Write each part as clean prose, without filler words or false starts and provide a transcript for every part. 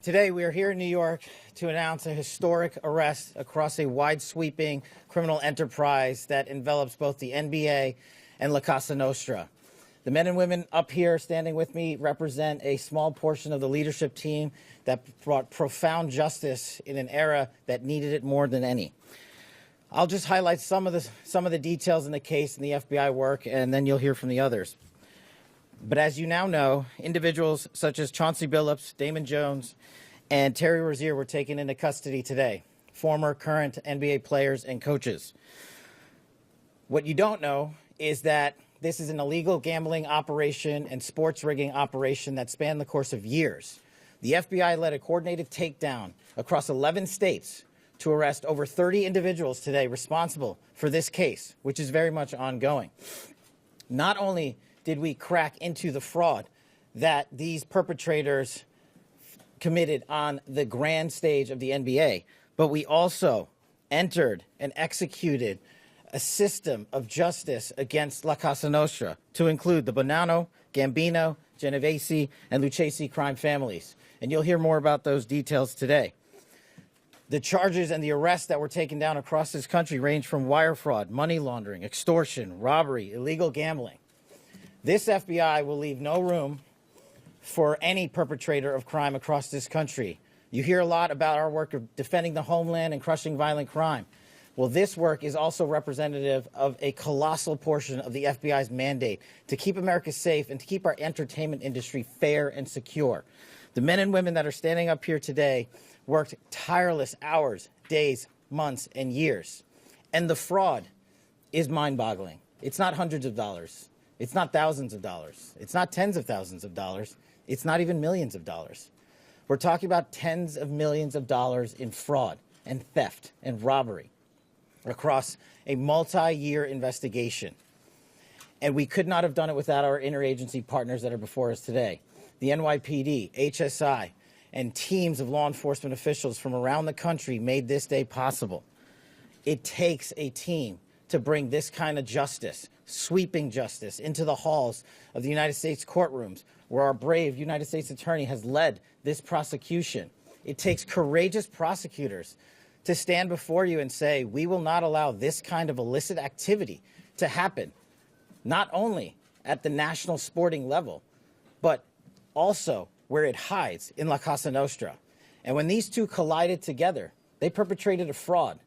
Today, we are here in New York to announce a historic arrest across a wide-sweeping criminal enterprise that envelops both the NBA and La Cosa Nostra. The men and women up here standing with me represent a small portion of the leadership team that brought profound justice in an era that needed it more than any. I'll just highlight some of the details in the case and the FBI work, and then you'll hear from the others. But as you now know, individuals such as Chauncey Billups, Damon Jones, and Terry Rozier were taken into custody today, former, current NBA players and coaches. What you don't know is that this is an illegal gambling operation and sports rigging operation that spanned the course of years. The FBI led a coordinated takedown across 11 states to arrest over 30 individuals today responsible for this case, which is very much ongoing. Not only did we crack into the fraud that these perpetrators committed on the grand stage of the NBA, but we also entered and executed a system of justice against La Cosa Nostra to include the Bonanno, Gambino, Genovese, and Lucchese crime families. And you'll hear more about those details today. The charges and the arrests that were taken down across this country range from wire fraud, money laundering, extortion, robbery, illegal gambling. This FBI will leave no room for any perpetrator of crime across this country. You hear a lot about our work of defending the homeland and crushing violent crime. Well, this work is also representative of a colossal portion of the FBI's mandate to keep America safe and to keep our entertainment industry fair and secure. The men and women that are standing up here today worked tireless hours, days, months, and years. And the fraud is mind-boggling. It's not hundreds of dollars. It's not thousands of dollars. It's not tens of thousands of dollars. It's not even millions of dollars. We're talking about tens of millions of dollars in fraud and theft and robbery across a multi-year investigation. And we could not have done it without our interagency partners that are before us today. The NYPD, HSI, and teams of law enforcement officials from around the country made this day possible. It takes a team to bring this kind of justice, sweeping justice, into the halls of the United States courtrooms, where our brave United States attorney has led this prosecution. It takes courageous prosecutors to stand before you and say, we will not allow this kind of illicit activity to happen, not only at the national sporting level, but also where it hides in La Cosa Nostra. And when these two collided together, they perpetrated a fraud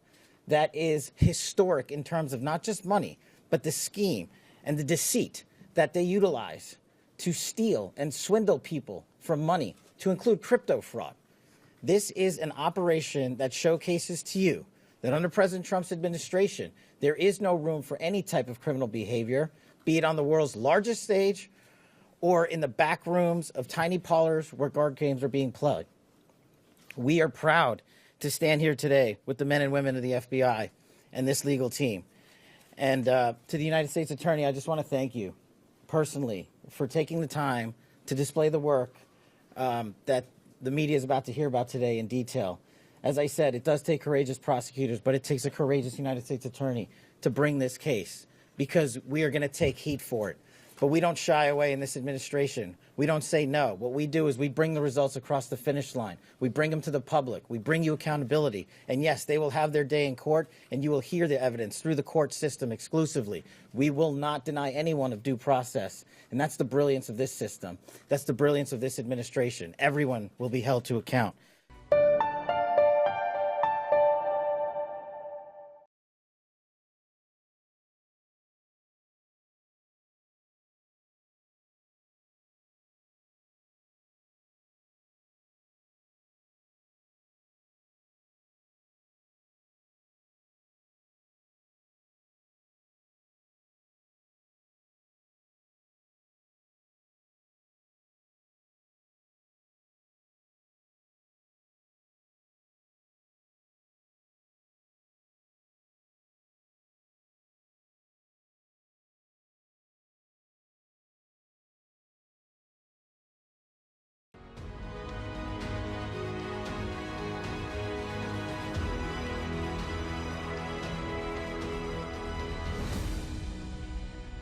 that is historic in terms of not just money, but the scheme and the deceit that they utilize to steal and swindle people from money, to include crypto fraud. This is an operation that showcases to you that under President Trump's administration, there is no room for any type of criminal behavior, be it on the world's largest stage or in the back rooms of tiny parlors where card games are being played. We are proud to stand here today with the men and women of the FBI and this legal team. And to the United States Attorney, I just want to thank you personally for taking the time to display the work that the media is about to hear about today in detail. As I said, it does take courageous prosecutors, but it takes a courageous United States Attorney to bring this case, because we are going to take heat for it. But we don't shy away in this administration. We don't say no. What we do is we bring the results across the finish line. We bring them to the public. We bring you accountability. And yes, they will have their day in court, and you will hear the evidence through the court system exclusively. We will not deny anyone of due process. And that's the brilliance of this system. That's the brilliance of this administration. Everyone will be held to account.